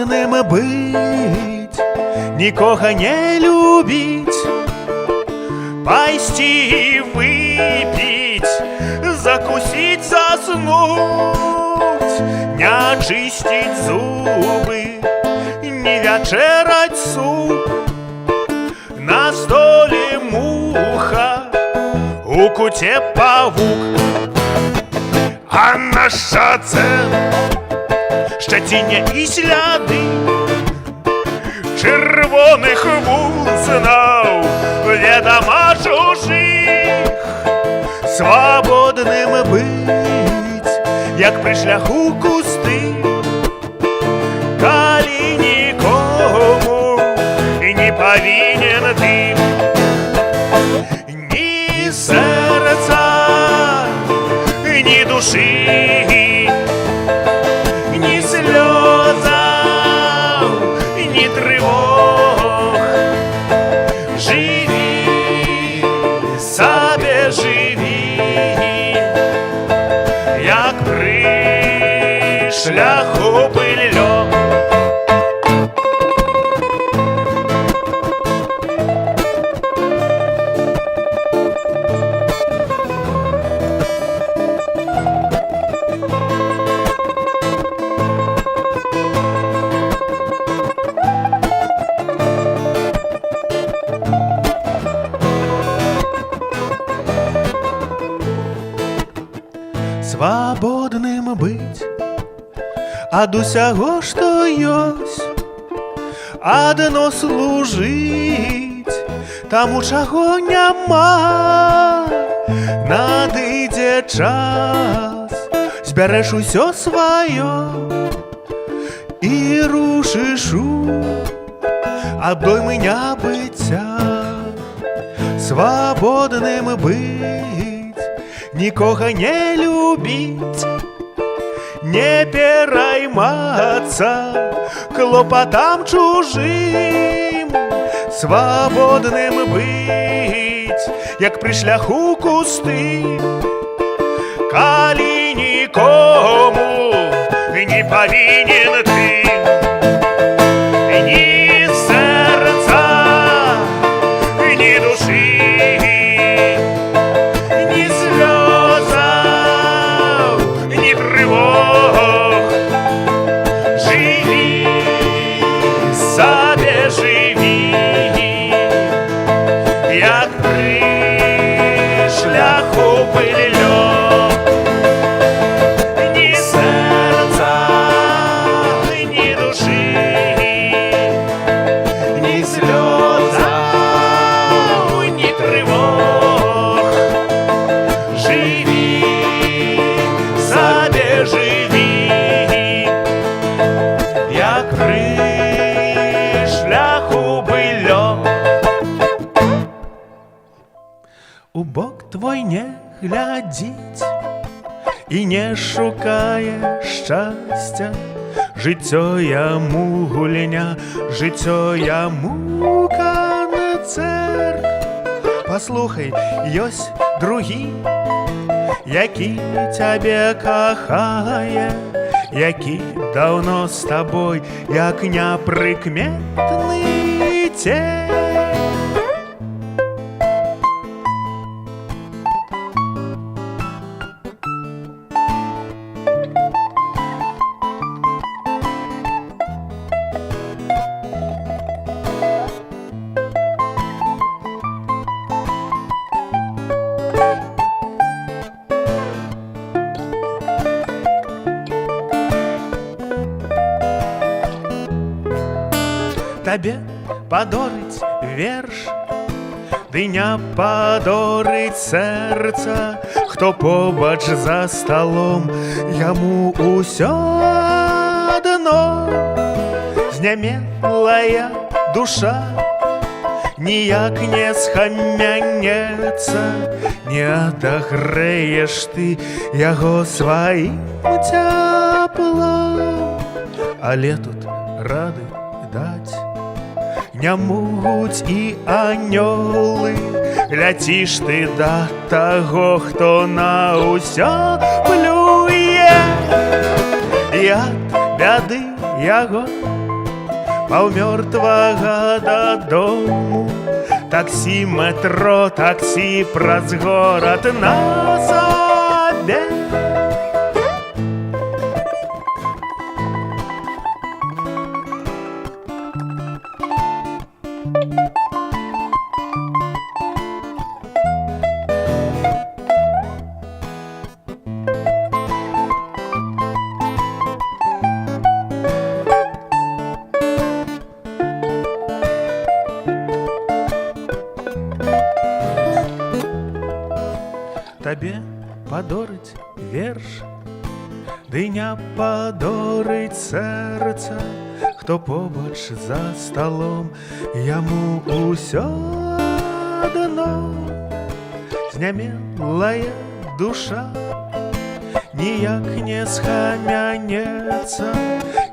Свабодным быць, нікога не любіць, пайсці выпіць, закусіць, заснуць, не чысціць зубы, не вячэраць суп, на столе муха, у куце павук, а на шаце шчаціне і сляды чырвоных вуснаў, ведама чужых. Свабодным быць, як пры шляху кусты, калі нікому не павінен ты. Ні сэрца, ні душы, ні слёзаў, ні трывог. Жыві, сабе жыві, як пры шляху быллё. Свабодным быць ад усяго, што ёсць, адно служыць таму, чаго няма. Надыдзе час, збярэш усё сваё і рушыш у абдоймы нябыцця. Свабодным быць, нікога не любіць, не пераймацца клопатам чужым. Свабодным быць, як пры шляху кусты, калі нікому не павінен ты. Ні сэрца, ні душы, сабе жыві, як пры шляху быллё. Ні сэрца, ні душы, ні слёзаў, ні трывог. Жыві, сабе жыві, як пры шляху быллё. У бок твой не глядзіць і не шукае шчасця. Жыццё яму гульня, жыццё яму канцэрт. Паслухай, ёсць другі, які цябе кахае, які даўно з табой, як непрыкметны цень. Табе падорыць верш, ды не падорыць сэрца. Хто побач за сталом, яму ўсё адно. Знямелая душа ніяк не схамянецца, не адагрэеш ты яго сваім цяплом. Але тут рады даць не могуць і анёлы. Ляціш ты да таго, хто на ўсё плюе, і ад бяды яго паўмёртвага дадому. Таксі, метро, таксі праз горад на сабе. Табе падорыць верш, ды не падорыць сэрца. Хто побач за сталом, яму ўсё адно. Знямелая душа ніяк не схамянецца,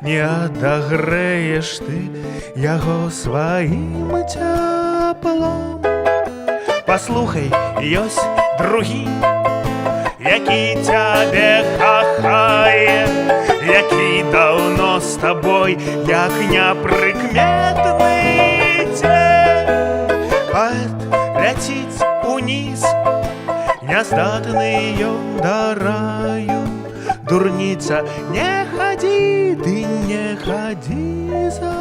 не адагрэеш ты яго сваім цяплом. Паслухай, ёсць другі, які цябе кахае, які даўно з табой, як непрыкметны цень. Паэт ляціць уніз, няздатны ён да раю. Дурніца, не хадзі, ты не хадзі за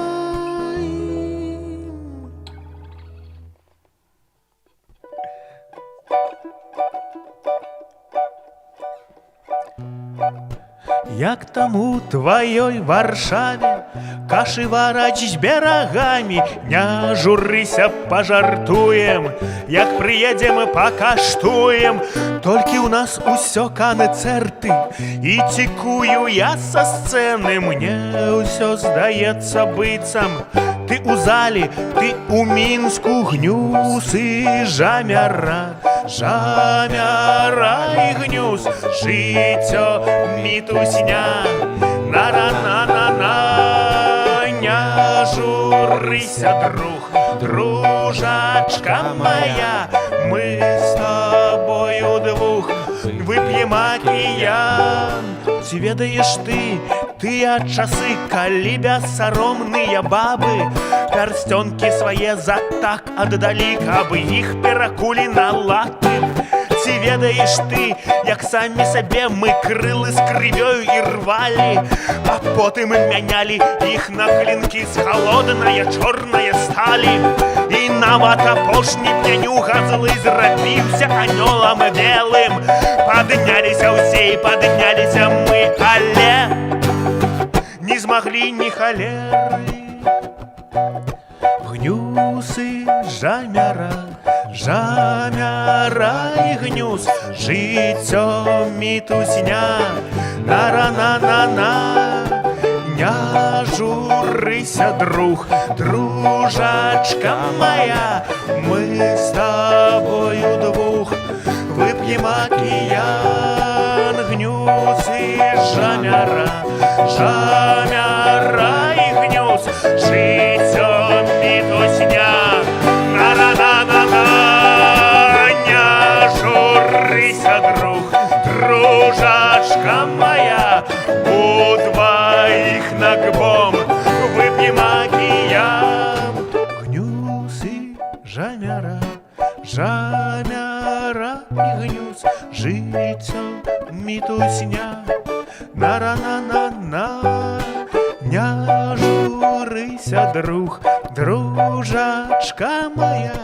ім. Як там у тваёй Варшаве кашы вараць з берагамі, не журыся, пажартуем, як прыедзем, пакаштуем. Толькі ў нас усё канцэрты, і цікую я са сцэны. Мне ўсё здаецца быццам ты ў зале, ты ў Мінску, гнюс і жамяра. Жамяра і гнюс, жыццё мітусня. На-на-на-на-на, не журыся, друг, дружачка моя. Мы з тобою двух вып'ем акіян. Ці ведаеш ты тыя часы, калі бессаромныя бабы пярсцёнкі свае за так аддалі, каб іх перакулі на латы? Ці ведаеш ты, як самі сабе мы крылы з крывёю і рвалі, а потым мянялі іх на клінкі з халоднае чорнае сталі? І нават апошні пянюга злы зрабіўся анёлам белым. Падняліся ўсе і падняліся мы, але не змаглі ні халеры. Гнюс і жамяра, жамяра і гнюс, жыццё мітусня. На-ра-на-на-на, не журыся, друг, дружачка моя. Мы з тобою двух вып'ем акіян. Гнюс і жамяра, жамяра і гнюс, жыццё мітусня. На-на-на-на-на, не журыся, друг, дружачка моя. Удвоих нагбом выпьем акіян. Гнюс і жамяра, жамяра і гнюс, жыццё мітусня. На-ра-на-на-на, не журыся, друг, дружачка моя.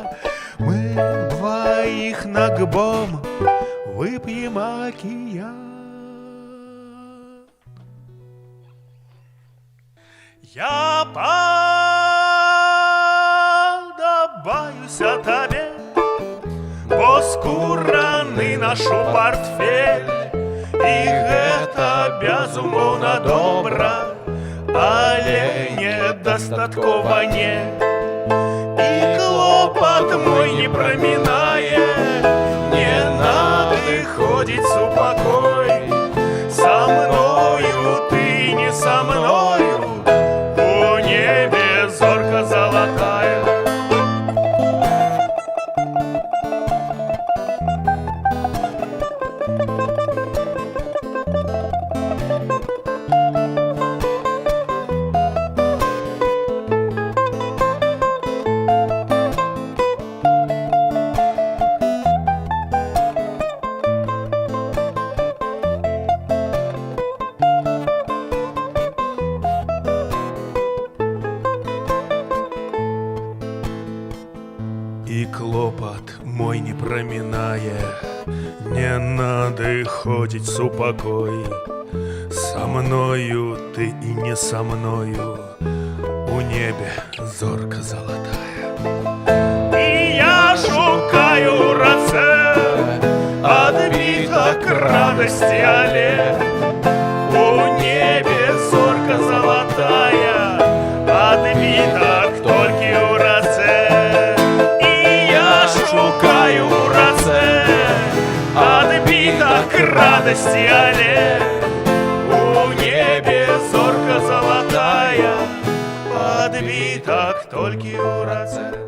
Мы двоих нагбом выпьем акіян. Я падабаюся табе, бо скураны нашу партфель. І гэта безумоўна добра, але недастаткова не. І клопат мой не прамінае, не надыходзіць супакой. Са мною ты не са мною, у небе зорка золотая. год мой не проминая, не надыходить с упокой. Со мною ты и не со мною, у небе зорка золотая. И я шукаю рецепт отбиток радости алле. У небе зорка золотая, отбиток только у рецепт. И я шукаю рецепт отбиток радости алле. У небе зорка золотая, отбиток только у рецепт.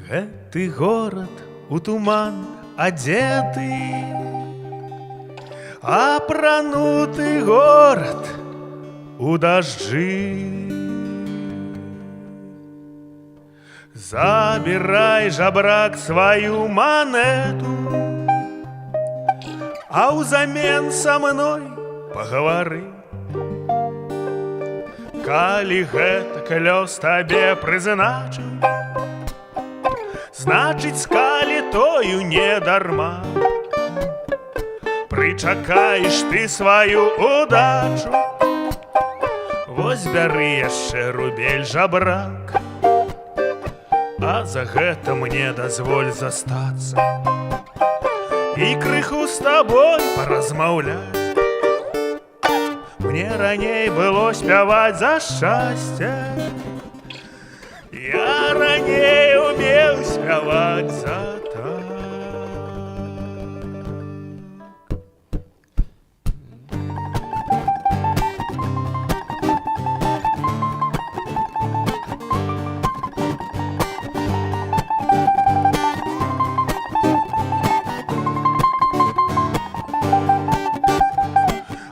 Гэты город у туман одеты, апрануты город у дожджи. Забирай, жабрак, свою монету, а ўзамен со мной поговори. Калі гэтак лёс табе прызначыў, значыць, калі тою не дарма. Прычакаеш ты сваю удачу, вось бяры яшчэ рубель, жабрак, а за гэта мне дазволь застацца і крыху з табой паразмаўляць. Мне раней было спяваць за шчасце, я раней умеў спяваць за так.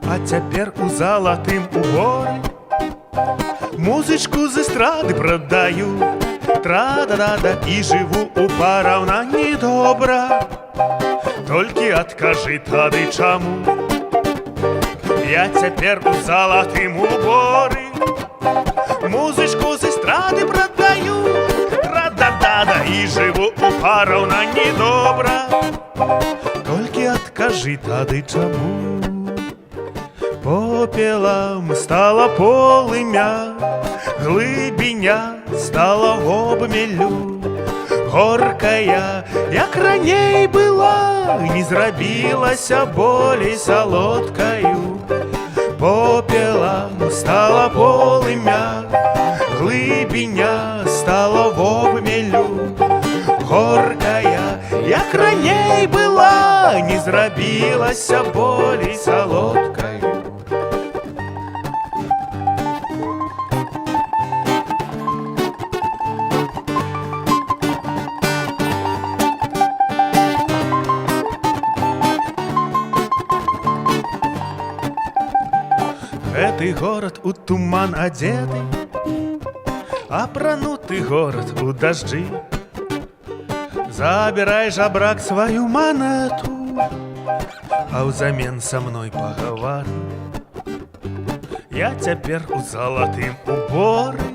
А цяпер у залатым уборы музычку з эстрады прадаю. Тра-да-да-да, і жыву у параўнанні добра. Толькі адкажы тады чаму я цяпер у залатым уборы музычку з эстрады прадаю. Тра-да-да-да, і жыву у параўнанні добра. Толькі адкажы тады чаму попелам стала полымя, глыбіня стала обмелю. Горкая, як раней была, не зрабілася болей салодкаю. Попелам стала полымя, глыбіня стала обмелю. Горкая, як раней была, не зрабілася болей салодкаю. Гэты город у туман одеты, апрануты город у дожджи. Забирай, жабрак, свою монету, а ўзамен со мной поговори. Я цяпер у залатым уборы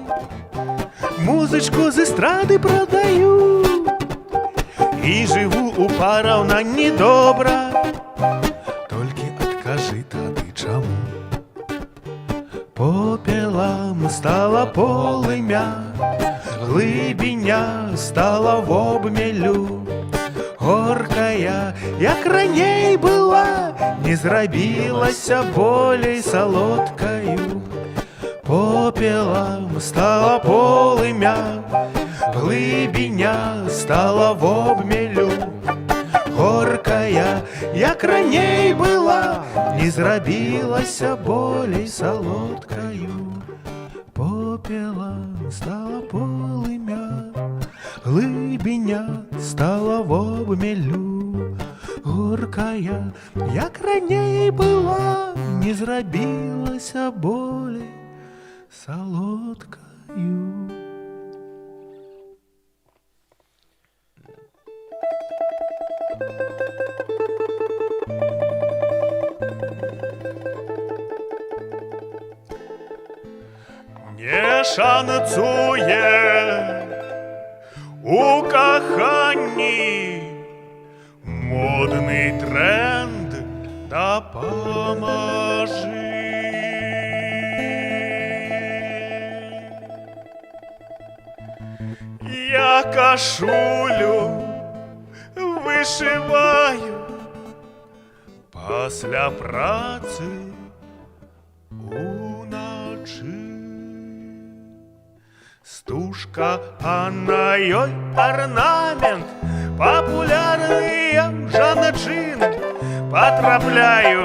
музычку з эстрады продаю і жыву у параўнанні добра. Толькі адкажы тады чаму попелам стала полымя, глыбіня стала обмелю. Горкая, як раней была, не зрабілася болей салодкаю. Попелам стала полымя, глыбіня стала обмелю. Горкая, як раней была, не зрабілася болей салодкаю. Попелам стала полымя, глибіня стала в обмелю, горкая, як раней была, не зрабілася болей солодкаю. Не шанцує у коханні модний тренд, допоможи. Я кашулю вишиваю після праці уночі. Стужка, а на ёй орнамент, популярные жаночины. Потрапляю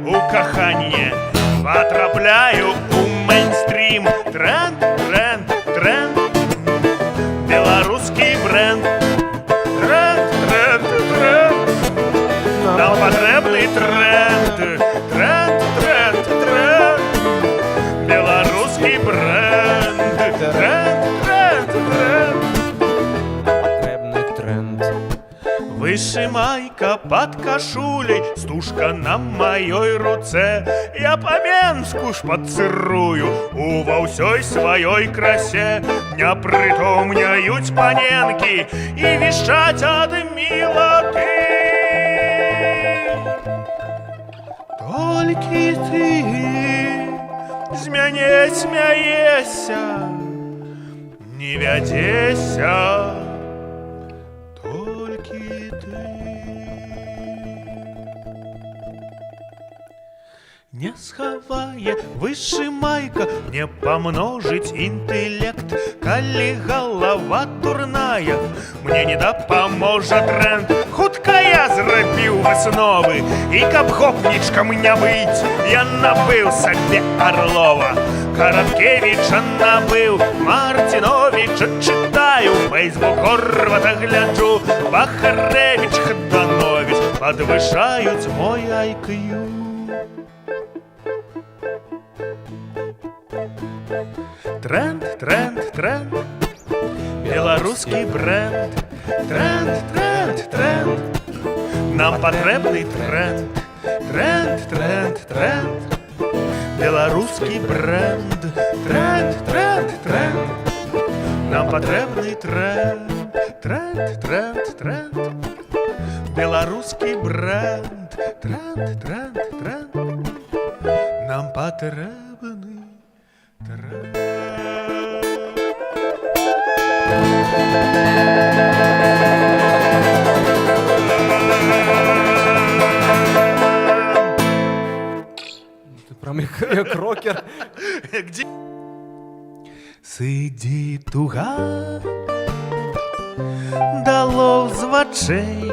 у коханье, потрапляю у мейнстрим. Тренд, тренд, тренд, белорусский бренд. Тренд, тренд, тренд, нам потребный тренд. Тренд, тренд, тренд, белорусский бренд. Тренд, тренд, тренд, потребний тренд. вышимайка под кашулей, стужка на моей руце. Я по-менску ж пацырую ува ўсёй сваёй красе. Не прытомняюць паненкі і вішчаць ад мілаты. Толькі ты з мяне смяешся, не вядзеся, толькі ты. Не схавае вышымайка, не памножыць інтэлект. Калі галава дурная, мне не дапаможа тренд. Хутка я зрабіў высновы, і каб гопнічкам не быць, я набыў сабе Орлова. Караткевіча набыў, Мартиновича читаю, Фейсбук Горвата гляджу, Бахаревич, Хданович подвышаюць мой IQ. Тренд, тренд, тренд, белорусский бренд. Тренд, тренд, тренд, нам потребный тренд. Тренд, тренд, тренд, белорусский бренд. Тренд, тренд, тренд, нам потребный тренд. Тренд, тренд, тренд, белорусский бренд. Тренд, тренд, тренд, нам потребный тренд. Ти прям як рокер. Где? Сидить туга, дало з вачэй,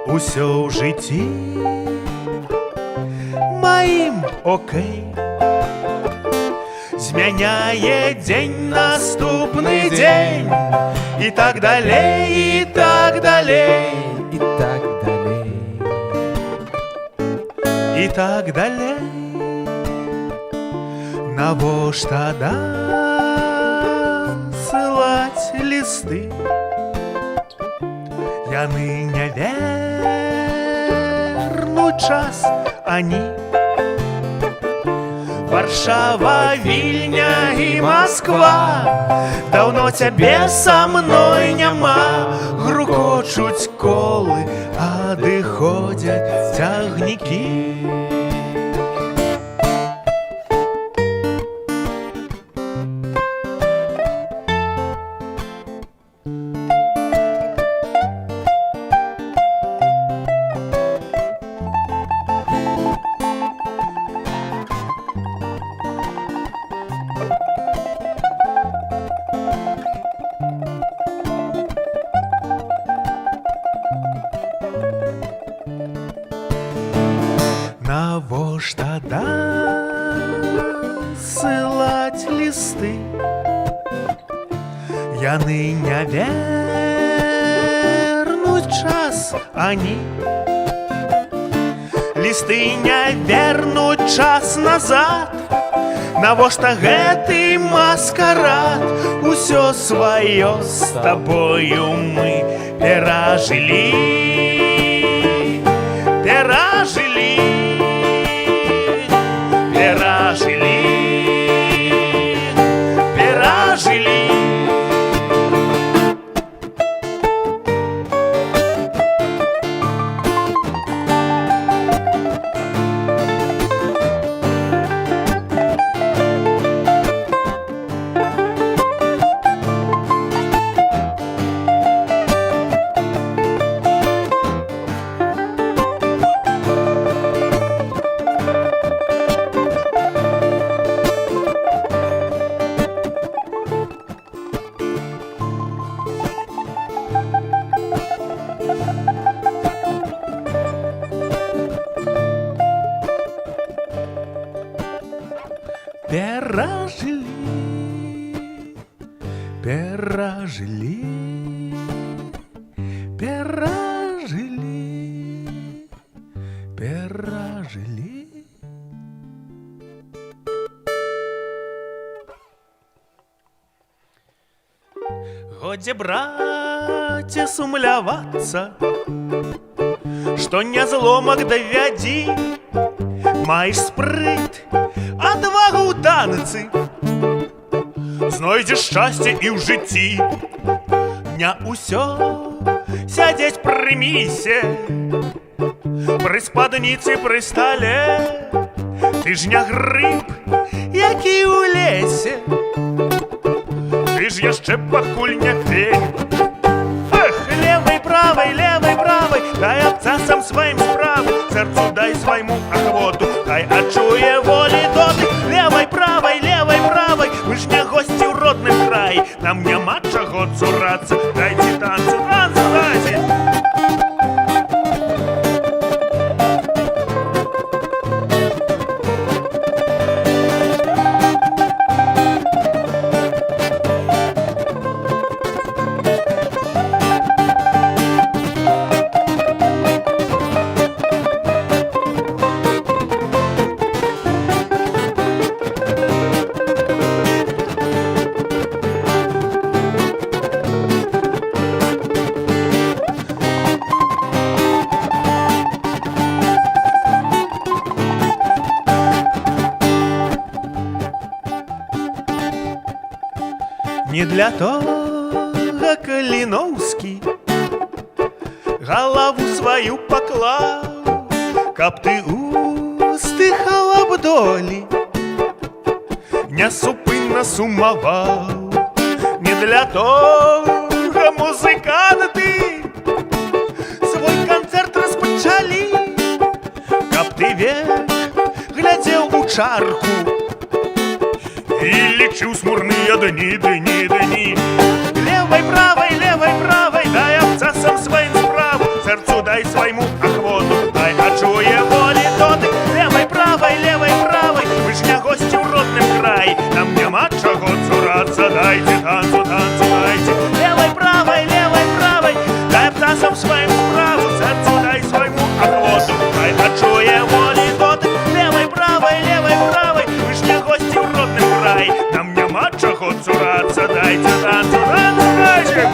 усё ў жыцці маім окей. Змяняе дзень наступны дзень, і так далей, і так далей, І так далей. і так далей. Навошта дасылаць лісты? Яны не вернуць час, ані Варшава, Вільня і Москва. Даўно цябе са мной няма. Грукочуць колы, адыходзяць цягнікі. яны не вернуць час, они лісты не вернуць час назад. Навошта гэты маскарад? Усё сваё з табою мы перажылі, перажылі, перажылі, перажылі. Перажили, перажили, перажили, перажили. Годзе, браце, сумлявацца, што не зломак давядзі. Маеш спрыт, адвагу ў танцы, знойдзеш шчасце і ў жыцці. Не ўсё сядзець пры місе, пры спадніцы, пры стале. Ты ж не грыб, які ў лесе, ты ж яшчэ пакуль не фень. Эх, левай, правай, дай абцасам сваім справы, сэрцу дай свайму ахвоту, хай адчуе волі доты. Левай, правай, мы ж не госці ў родным краі, нам няма чаго цурацца. Дайце танцу, танцу, дайце. Не для того Каліноўскі галаву сваю паклаў, каб ты устыхаў аб долі, несупынна сумаваў. Не для того музыканты свой канцэрт распачалі, каб ты век глядзеў у чарку і лічыў смурныя дні, дні, дні. Левай, правай, дай абцасам сваім справу, сэрцу дай свайму ахвоту, хай адчуе волі доты. Левай, правай, мы ж не госці ў родным краі, нам няма чаго цурацца. Дайце танцу, танцу, дайце. Левай, правай, дай абцасам сваім справу, сэрцу дай свайму ахвоту, хай адчуе волі доты. Левай, правай, мы ж не госці ў родным краі, нам няма чаго цурацца. Дайце танцу, танцу, дайце.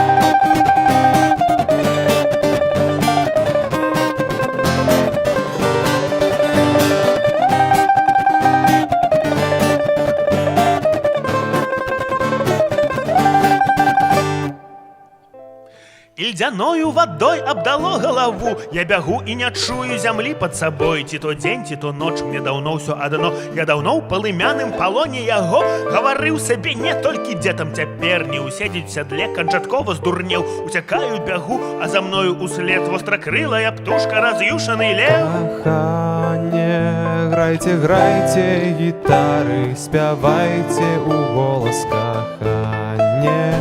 Ледяною водой обдало голову, я бягу і не чую зямлі пад сабой. Ці то дзень, ці то ноч, мне даўно ўсё адно. Я даўно ў палымяным палоне яго гаварыў сабе не толькі дзетам цяпер. Не уседзець у сядле, канчаткова здурнеў. Уцякаю, бягу, а за мною услед востракрылая птушка, раз'юшаны лев. Каханне, грайце, грайце гітары, спявайце у голас. Каханне,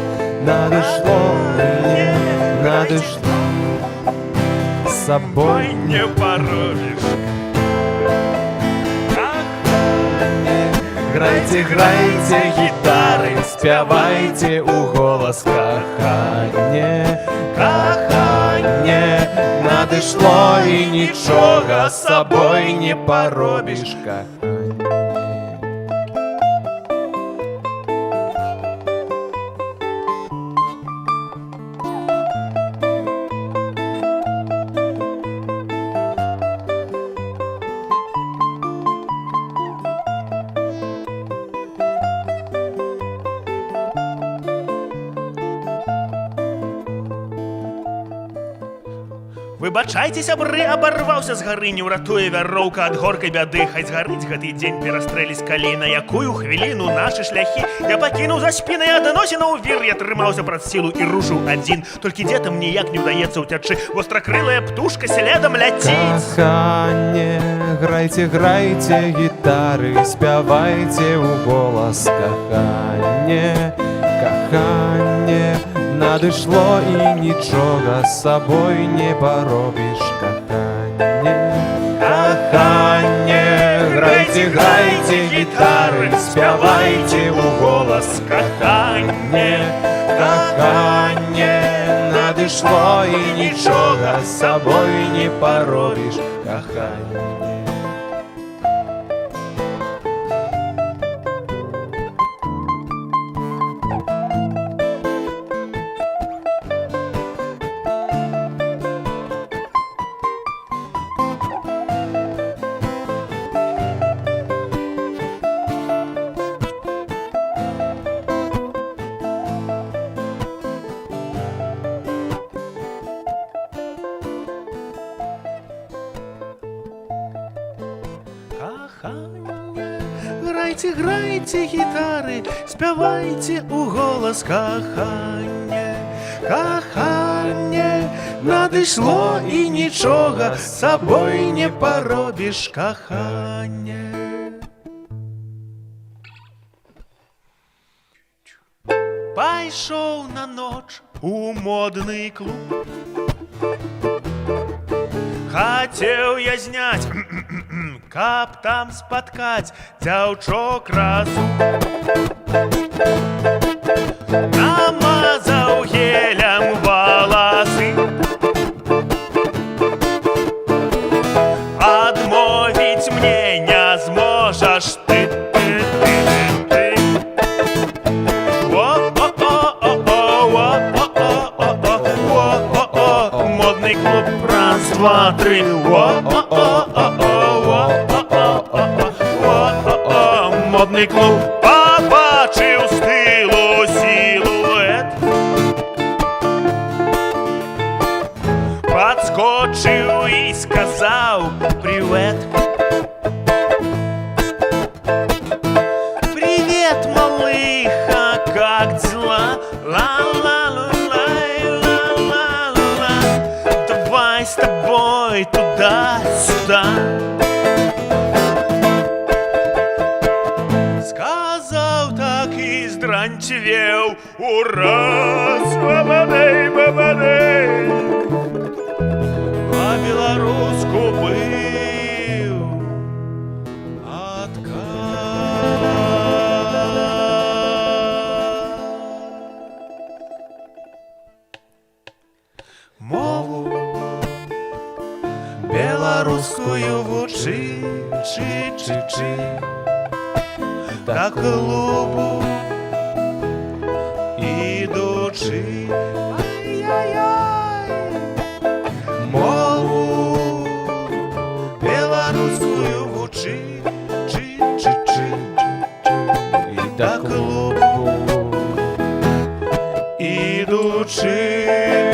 надышло мне, надышло, с собой не поробишь. грайце, грайце гітары, спявайце у голас каханне, каханне надышло і нічога з сабой не паробіш, каханне. Выбачайце, сябры, абарваўся з гары, не ўратуе вяроўка ад горкай бяды. Хай згарыць гэты дзень, перастрэліць калі, на якую хвіліну нашы шляхі я пакінуў за спінай адносінаў вір. Я трымаўся прад сілу і рушыў адзін, толькі дзетам ніяк не ўдаецца ўцячы, востракрылая птушка следам ляціць. Каханне, грайце, грайце гітары, спявайце у голас каханне, каханне надышло і нічога з сабой не паробіш, каханне, каханне грайце, грайце гітары, спявайце у голас каханне, каханне надышло і нічога з сабой не паробіш, каханне. Каханне, грайце, грайце гітары, спявайце у голас каханне, каханне надышло і нічога з сабой не паробіш, каханне. Пайшоў на ноч у модны клуб, хацеў я зняць, каб там спаткаць дзяўчок разу. Намазаў гелем валасы, адмовіць мне не зможаш ты. Модный клуб, раз, два, три. Модный клуб, побачыў з тылу сілуэт, падскочыў і сказаў привет. Привет, малыха, как дела? Ла-ла-ла-ла-ла-ла-ла. Давай с тобой туда-сюда. Сказаў так і здранцвеў ураз. Бабадэй, бабадэй. По-беларуску быў адказ. Мову беларускую вучы, чы-чы-чы. Да клубу ідучы, ай-яй-яй, мову беларускую вучы, чы-чы-чы. І да клубу ідучы.